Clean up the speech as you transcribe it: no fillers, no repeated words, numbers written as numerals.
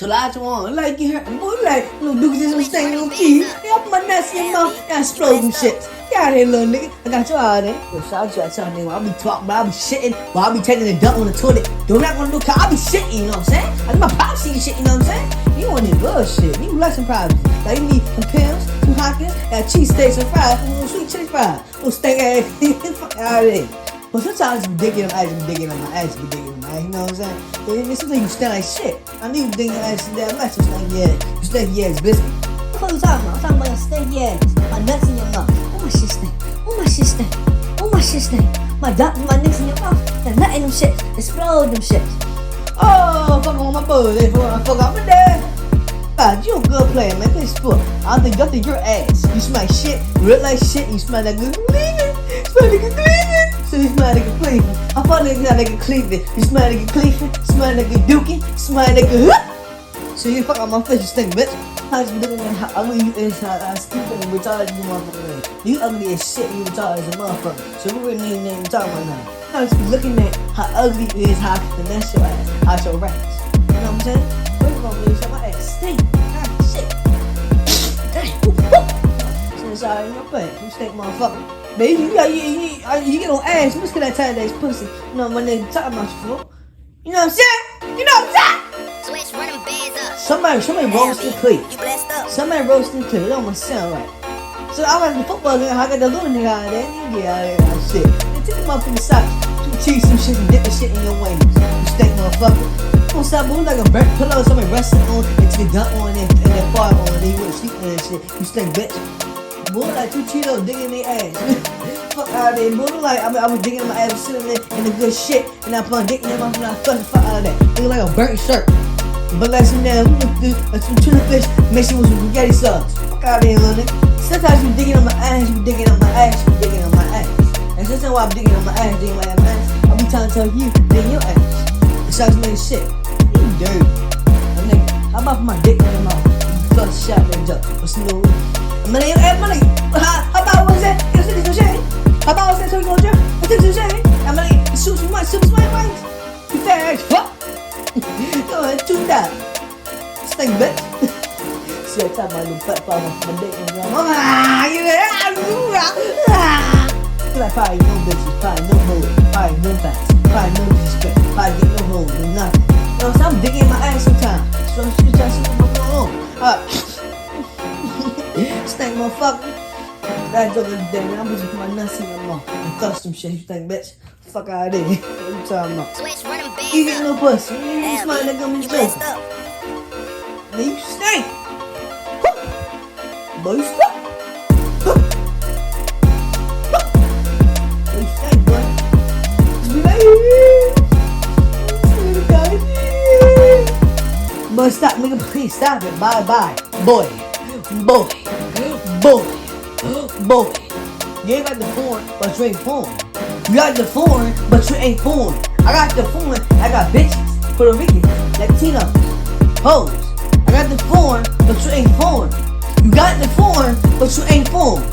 So last one, like you heard, boy, like, little dookies and staying on key. Yeah, up my nuts in your mouth, and explode them shit. Get out of here, little nigga. I got you out there. Yo, shout out to that son, nigga. I'll be talking, but I'll be shitting, while I'll be taking a dump on the toilet. Don't not gonna do, cause I'll be shitting, you know what I'm saying? I need my privacy and shit, you know what I'm saying? You want this bullshit. You like some privacy. Like, you need some pills, some hotcakes, and cheesesteaks and fries, and little sweet chili fries. Little steak ass. Fuck out of here. But sometimes you digging on my ass, you digging on my ass, you digging on my ass, you know what I'm saying? But sometimes you stand like shit. I need you digging your ass in that mess, you stank your ass. You stank your ass, biscuit. What the fuck you talking about? I'm talking about your stank your ass. My nuts in your mouth. Oh, my shit stink. Oh, my shit stink. Oh, my shit stink. My nuts in your mouth. That nut in them shits. Explode them shits. Oh, fuck on my boy. Fuck off my dad. God, you a good player, man. Good sport. I think your ass. You smell like shit. You look like shit. You smell like good cleaving. Smell like good cleaving. So you smell like a Cleveland. I thought niggas smell like a Cleveland. You smell like a Cleveland. Smell like a Dookie. Smell like a hook. So you fuck out my face, you stink, bitch. I just be looking at how ugly you is, how stupid and retarded you motherfucker. You ugly as shit, you retarded as a motherfucker. So we really need to talk about now. I just be looking at how ugly you is, how I can finesse your ass, how your raps. You know what I'm saying? Wait for me, so my ass stink. Ah, shit. Dang. So sorry, in your butt. You stink, motherfucker. Baby, you get on ass. What's that tight ass pussy? You know my nigga talking about you for. You know what I'm saying? You know what I'm saying? Switch, run them bands up. Somebody roasting cleat. You blessed up. Somebody roasting cleat. It don't sound right. So I went to the football game. I got the little nigga out of there. You get out of there and shit. They took him up in the socks. Cheese some shit and dip the shit in your wings. You stink motherfucker. You don't stop moving like a burnt pillow. Somebody resting on and you get dunk on it and then fart on it. And you wouldn't sleep on that shit. You stink bitch. Boy, like two Cheetos digging their ass. Fuck out of there. Boy, like I was digging in my ass, sitting there in the good shit, and I put my dick in their mouth and I fuck out of that. Looking like a burnt shirt. But like some damn, some tuna fish mixing with some spaghetti sauce. Fuck out of there, little nigga. Sometimes you digging on my ass, you digging on my ass, you digging on my ass. And sometimes while I'm digging on my ass, digging on my ass, I'll be trying to tell you, dig your ass. It sucks me as shit. You dirty. Nigga, how about for my dick in your mouth? You fuck shot and jump. What's new? Money, how about what's that? You see this shit? How about what's that? So you go to jail? What's this shit? I'm gonna shoot some money, wings. You fat ass fuck. Go ahead, shoot that. Stink bitch. See, I tap my little fat part off my dick and go, like, probably no bitches, probably no hoes, probably no facts, probably no disrespect, probably get no hoes, no nothing. You know, so I'm digging my ass sometimes. So I'm just trying to see what's going on. Stank motherfucker. That's over the day, man. I'm just put my nuts in your mouth and thust some shit. You think, bitch? Fuck out of there. What you talking about? Switch, run them bands You get no up. pussy. You smell like I'm You blessed joking. up. Man, you stink. Boy, you stink. Boy, you stink, boy. Just be like, boy, stop, nigga. Please stop it. Bye. Boy. You ain't got the foreign, but you ain't foreign. You got the foreign, but you ain't foreign. I got the foreign, I got bitches, Puerto Rican, Latino, hoes. I got the foreign, but you ain't foreign. You got the foreign, but you ain't foreign.